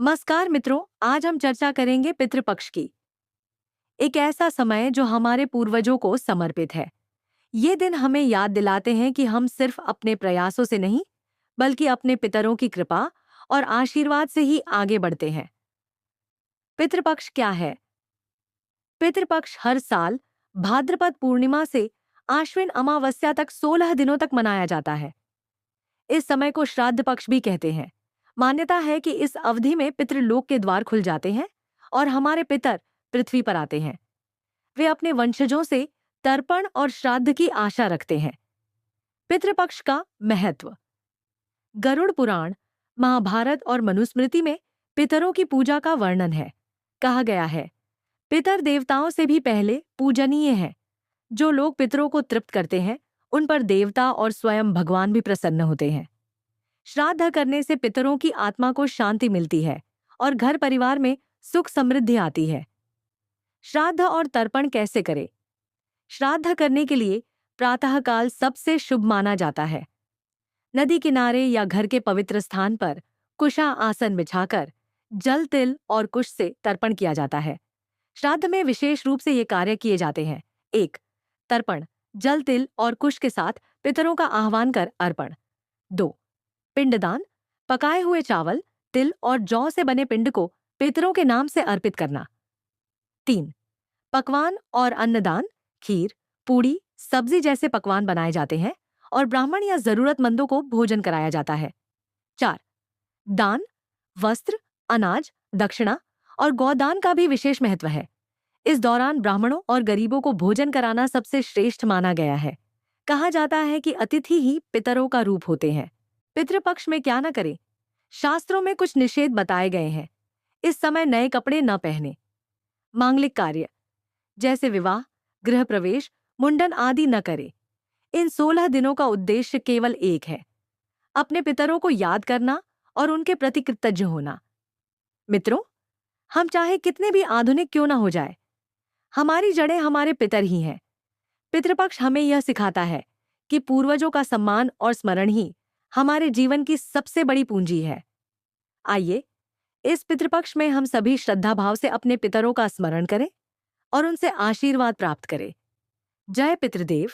नमस्कार मित्रों, आज हम चर्चा करेंगे पितृपक्ष की। एक ऐसा समय जो हमारे पूर्वजों को समर्पित है। ये दिन हमें याद दिलाते हैं कि हम सिर्फ अपने प्रयासों से नहीं, बल्कि अपने पितरों की कृपा और आशीर्वाद से ही आगे बढ़ते हैं। पितृपक्ष क्या है? पितृपक्ष हर साल भाद्रपद पूर्णिमा से आश्विन अमावस्या तक 16 दिनों तक मनाया जाता है। इस समय को श्राद्ध पक्ष भी कहते हैं। मान्यता है कि इस अवधि में पितृलोक के द्वार खुल जाते हैं और हमारे पितर पृथ्वी पर आते हैं। वे अपने वंशजों से तर्पण और श्राद्ध की आशा रखते हैं। पितृपक्ष का महत्व। गरुड़ पुराण, महाभारत और मनुस्मृति में पितरों की पूजा का वर्णन है। कहा गया है, पितर देवताओं से भी पहले पूजनीय हैं। जो लोग पितरों को तृप्त करते हैं, उन पर देवता और स्वयं भगवान भी प्रसन्न होते हैं। श्राद्ध करने से पितरों की आत्मा को शांति मिलती है और घर परिवार में सुख समृद्धि आती है। श्राद्ध और तर्पण कैसे करें? श्राद्ध करने के लिए प्रातःकाल सबसे शुभ माना जाता है। नदी किनारे या घर के पवित्र स्थान पर कुशा आसन बिछाकर जल, तिल और कुश से तर्पण किया जाता है। श्राद्ध में विशेष रूप से ये कार्य किए जाते हैं। 1. तर्पण, जल, तिल और कुश के साथ पितरों का आह्वान कर अर्पण। 2. पिंडदान, पकाए हुए चावल, तिल और जौ से बने पिंड को पितरों के नाम से अर्पित करना। 3. पकवान और अन्नदान, खीर, पूड़ी, सब्जी जैसे पकवान बनाए जाते हैं और ब्राह्मण या जरूरतमंदों को भोजन कराया जाता है। 4. दान, वस्त्र, अनाज, दक्षिणा और गौदान का भी विशेष महत्व है। इस दौरान ब्राह्मणों और गरीबों को भोजन कराना सबसे श्रेष्ठ माना गया है। कहा जाता है कि अतिथि ही पितरों का रूप होते हैं। पितृपक्ष में क्या न करें? शास्त्रों में कुछ निषेध बताए गए हैं। इस समय नए कपड़े न पहने। मांगलिक कार्य जैसे विवाह, गृह प्रवेश, मुंडन आदि न करें। इन 16 दिनों का उद्देश्य केवल एक है, अपने पितरों को याद करना और उनके प्रति कृतज्ञ होना। मित्रों, हम चाहे कितने भी आधुनिक क्यों ना हो जाए, हमारी जड़ें हमारे पितर ही हैं। पितृपक्ष हमें यह सिखाता है कि पूर्वजों का सम्मान और स्मरण ही हमारे जीवन की सबसे बड़ी पूंजी है। आइए, इस पितृपक्ष में हम सभी श्रद्धा भाव से अपने पितरों का स्मरण करें और उनसे आशीर्वाद प्राप्त करें। जय पितृदेव।